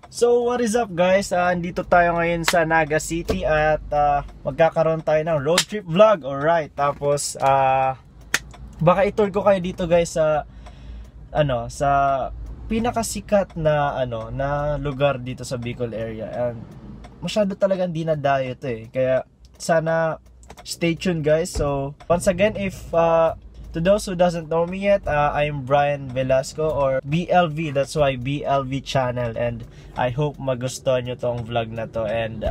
So what is up guys, andito tayo ngayon sa Naga City at magkakaroon tayo ng road trip vlog. Alright, tapos baka i-tour ko kayo dito guys sa sa pinakasikat na na lugar dito sa Bicol area. And masyado talagang dinadayo to kaya sana stay tuned guys. So once again, if to those who doesn't know me yet, I'm Brian Velasco or BLV. That's why BLV channel, and I hope magustuhan nyo tong vlog na to. And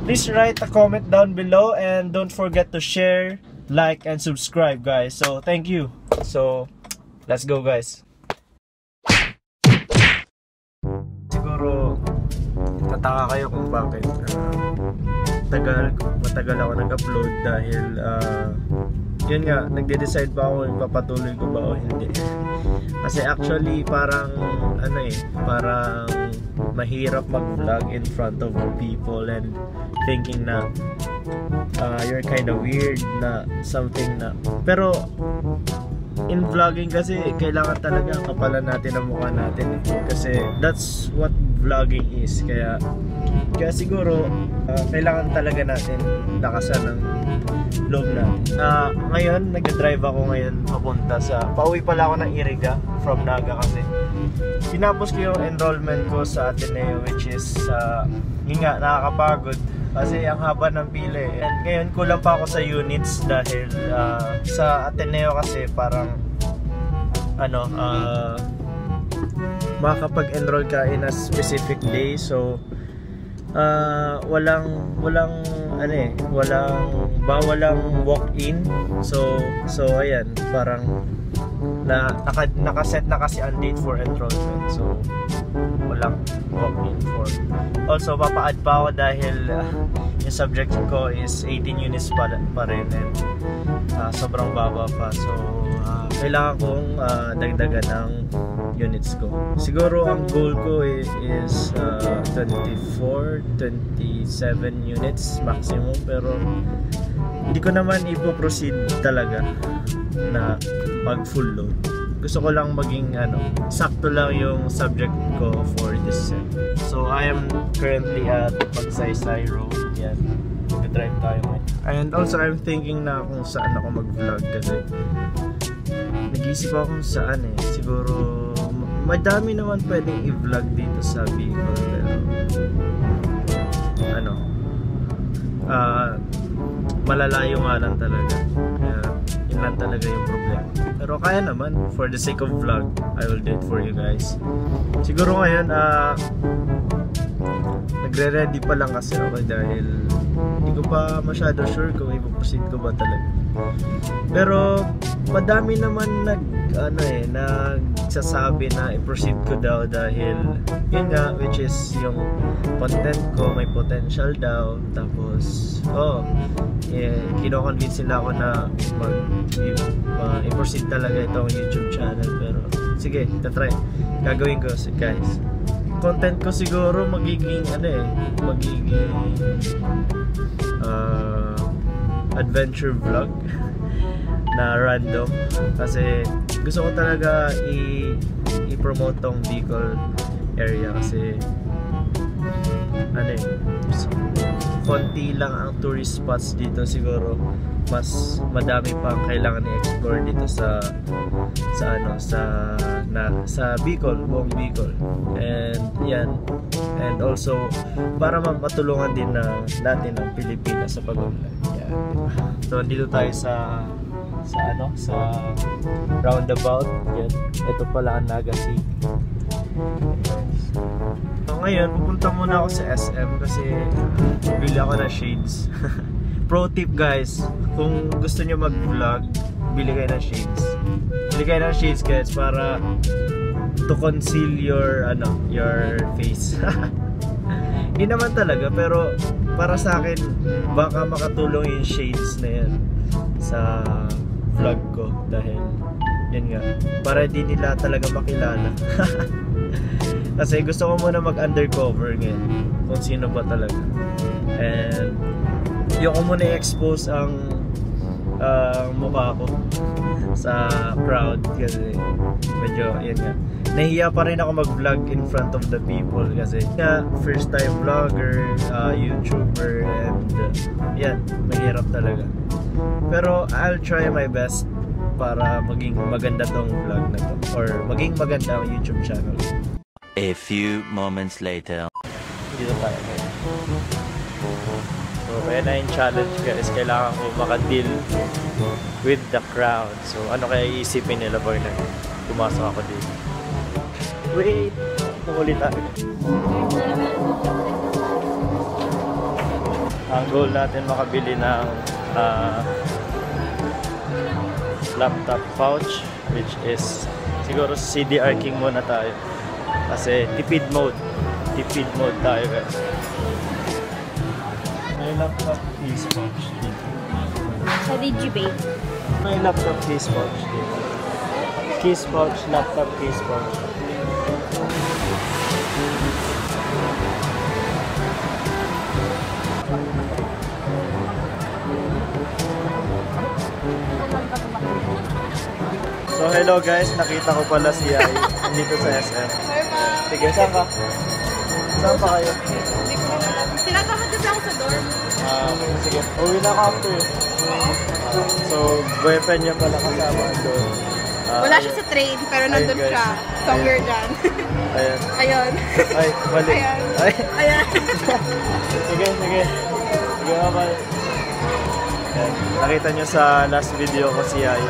please write a comment down below, and don't forget to share, like, and subscribe guys. So thank you. So let's go guys. Siguro tataka kayo kung bakit matagal ako nag-upload dahil yun nga, nagde-decide pa ako kung papatuloy ko ba o hindi. Kasi actually parang parang mahirap mag-vlog in front of people and thinking na you're kind of weird na something na. Pero in vlogging kasi kailangan talaga kapalan natin ang mukha natin kasi that's what vlogging is. Kaya siguro kailangan talaga natin lakasan ng loob natin. Ngayon nagdadrive ako ngayon papunta sa pauwi pala ako ng Iriga from Naga kasi tinapos ko yung enrollment ko sa Ateneo, which is yun nga, nakakapagod kasi ang haba ng pila and ngayon kulang pa ako sa units dahil sa Ateneo kasi parang makakapag-enroll ka in a specific day. So walang walk-in. So ayan, parang nakaset na kasi ang date for enrollment. So walang walk-in for. Also papa-add pa ako dahil yung subject ko is 18 units pa rin and sobrang baba pa. So kailangan kong dagdagan ng units ko. Siguro ang goal ko is 24, 27 units maximum, pero hindi ko naman ipo-proceed talaga na mag full load. Gusto ko lang maging sakto lang yung subject ko for this sem. So I am currently at Magsaysay Road. Yan, mag-drive tayo ngayon. And also I'm thinking na kung saan ako mag-vlog kasi nag-iisip ako kung saan siguro madami naman pwedeng i-vlog dito sa Bicol, pero malalayo nga lang talaga. Kaya yun lang talaga yung problema. Pero kaya naman, for the sake of vlog, I will do it for you guys. Siguro ngayon nagre-ready pa lang kasi ako dahil hindi ko pa masyado sure kung ipoproceed ko ba talaga. Pero madami naman nagsasabi na i-proceed ko daw dahil yun nga, which is yung content ko may potential daw. Tapos kino-convince nila ako na i-proceed talaga itong YouTube channel. Pero sige, tatry, gagawin ko guys. Content ko siguro magiging adventure vlog na random kasi gusto ko talaga i-promote tong Bicol area kasi konti lang ang tourist spots dito. Siguro mas madami pa ang kailangan i-explore dito sa Bicol, buong Bicol. And yan, and also para matulungan din natin ang Pilipinas sa pag-vlog. Yan. So dito tayo sa roundabout. Yan. Ito pala ang Naga City. So ngayon pupunta muna ako sa SM kasi bili ako ng shades. Pro tip guys, kung gusto nyo mag-vlog, bili kayo ng shades. Bili kayo ng shades guys para to conceal your face. Hindi naman talaga, pero para sa akin baka makatulong yung shades na yan sa vlog ko dahil yun nga, para di nila talaga makilala. Kasi gusto ko muna mag-undercover ngayon kung sino ba talaga. And yung ko muna i-expose ang mukha ko sa crowd kasi medyo yun nga, nahiya pa rin ako mag-vlog in front of the people kasi first time vlogger, YouTuber, and yan, mahirap talaga. Pero I'll try my best para maging maganda tong vlog na to, or maging maganda ang YouTube channel. A few moments later. Dito tayo guys. So kaya na yung challenge guys, kailangan ko makadeal with the crowd. So ano kaya iisipin nila boy na pumasok ako dito? Wait! Pumuli tayo. Ang goal natin makabili ng laptop pouch, which is siguro CDR King muna tayo kasi tipid mode tayo guys. May laptop case pouch dito sa Digibate. May laptop case pouch dito. Case pouch, laptop case pouch. So hello guys, nakita ko pala si Ai dito sa SM. Sige, saan ka? Saan pa kayo? Sinasama kasi ako sa dorm. Okay, sige. Uwi na ka after. So, boyfriend niya pala kasama doon. Wala siya sa train, pero nandun siya. Somewhere dyan. Ayan. Ayun. Ay, mali. Ayan. Ay. Ayan. Sige. Sige nga ba? Nakita niyo sa last video ko si Ai.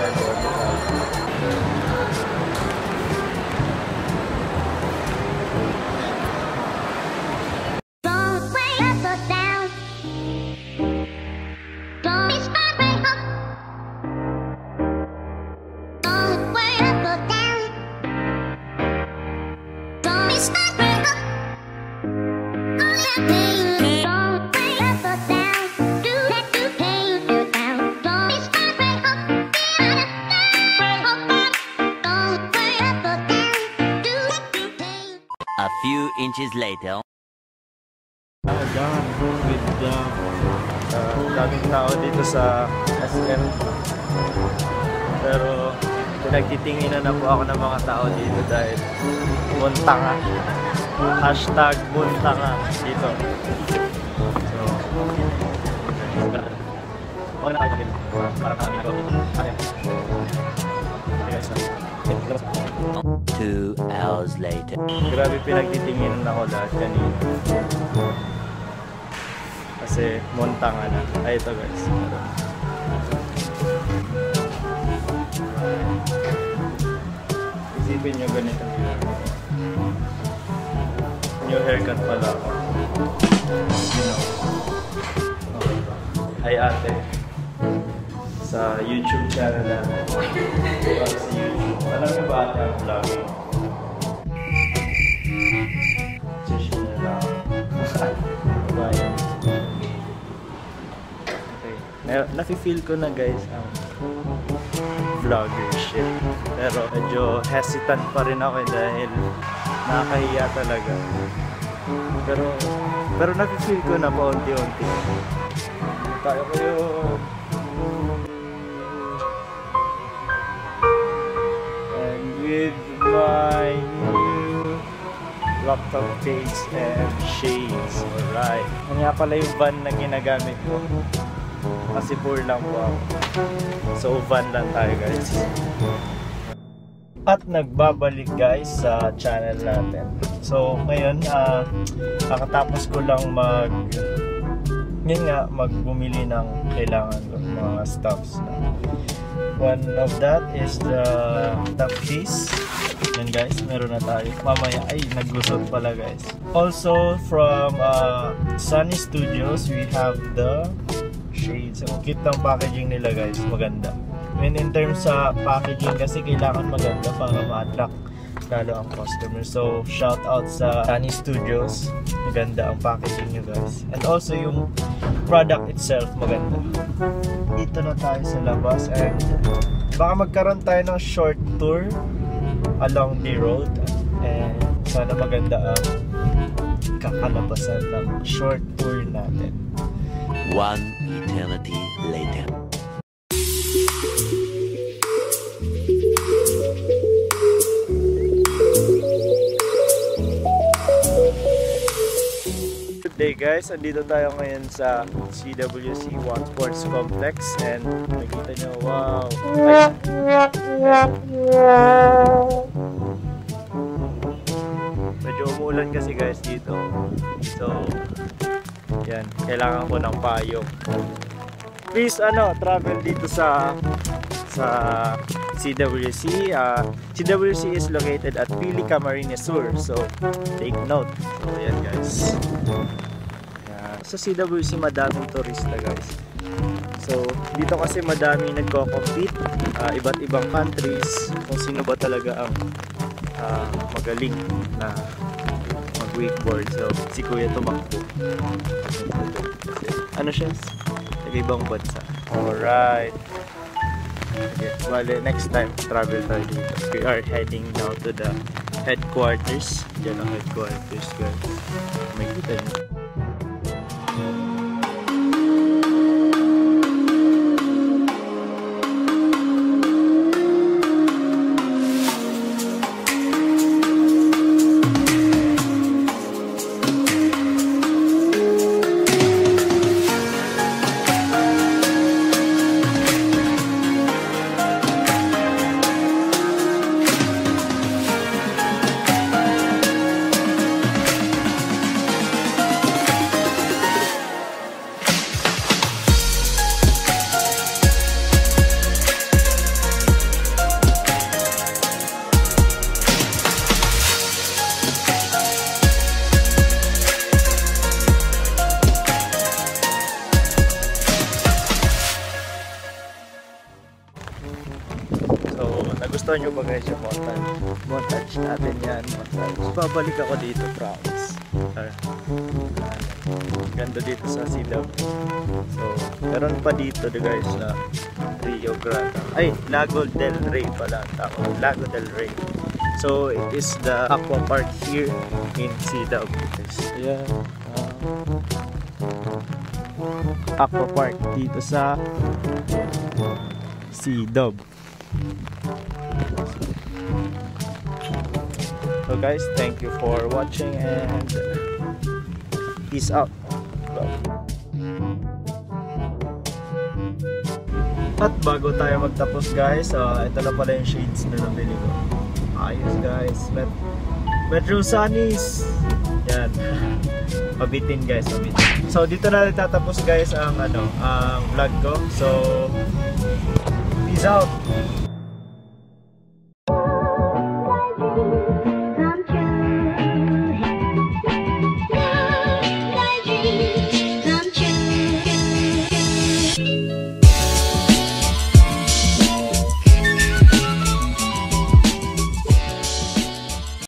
A few inches later. With daming tao dito sa SM. Pero pinagtitinginan na po ako ng mga tao dito dahil muntanga. Hashtag muntanga dito. So, okay na kayo dito. Para kami ito. Okay. 2 hours later. Grabe pinagtitinginan ako lahat kanina. Kasi muntanga na. Ay, ito guys. Isipin nyo ganito. New haircut pala ako. You know. Okay. Ay ate. Sa YouTube channel natin. Para sa YouTube. Alam niyo ba ate ang vlogging? Session na lang. Bye. Nafe-feel ko na guys ang vlogger shit. Pero medyo hesitant pa rin ako dahil nakakahiya talaga. Pero nafe-feel ko na paunti-unti. Tayo ko yun. And with my new laptop case and shades. Alright. Yan nga pala yung van na ginagamit ko. Kasi poor lang po ako. So van lang tayo guys. At nagbabalik guys sa channel natin. So ngayon kakatapos ko lang magbumili ng kailangan ko mga stuffs. One of that is the top case. Yan guys, meron na tayo. Mamaya ay naglusot pala guys. Also from Sunny Studios, we have the shades. Ang cute ng packaging nila guys, maganda. And in terms sa packaging kasi kailangan maganda para ma-attract lalo ang customer. So shout out sa Sunny Studios. Maganda ang packaging nyo guys. And also yung product itself maganda. Dito na tayo sa labas and baka magkaroon tayo ng short tour along the road. And sana maganda ang kakalabasan ng short tour natin. 1 eternity later. Good day guys, andito tayo ngayon sa CWC One Sports Complex and nakita nyo, wow! Medyo umuulan kasi guys dito. So, yan, kailangan ko ng payong. Please travel dito sa CWC. CWC is located at Pili Camarines Sur. So, take note. So, ayan guys. Sa CWC madaming turista guys. So, dito kasi madami nagko-compete. Iba't ibang countries. Kung sino ba talaga ang magaling na mag-wakeboard. So, si Kuya tumakbo. Ano siya? Ibang bansa. Alright. Okay. Well, next time travel tayo dito. We are heading now to the headquarters. Diyan ang headquarters guys. May kita nyo. Nagustuhan nyo ba guys yung montage natin yan, montage. Babalik ako dito, promise. Ganda dito sa CW. So, meron pa dito guys na Rio Grande. Ay, Lago del Rey pala. Lago del Rey. So, it is the aqua park here in CW. Ayan. Aqua park dito sa CW. So guys, thank you for watching and peace out. At bago tayo magtapos guys, ito na pala yung shades na nabili ko. Ayos guys, Metro Sunnies. Yan. Mabitin guys, mabitin. So dito na tatapos guys ang ang vlog ko. So peace out.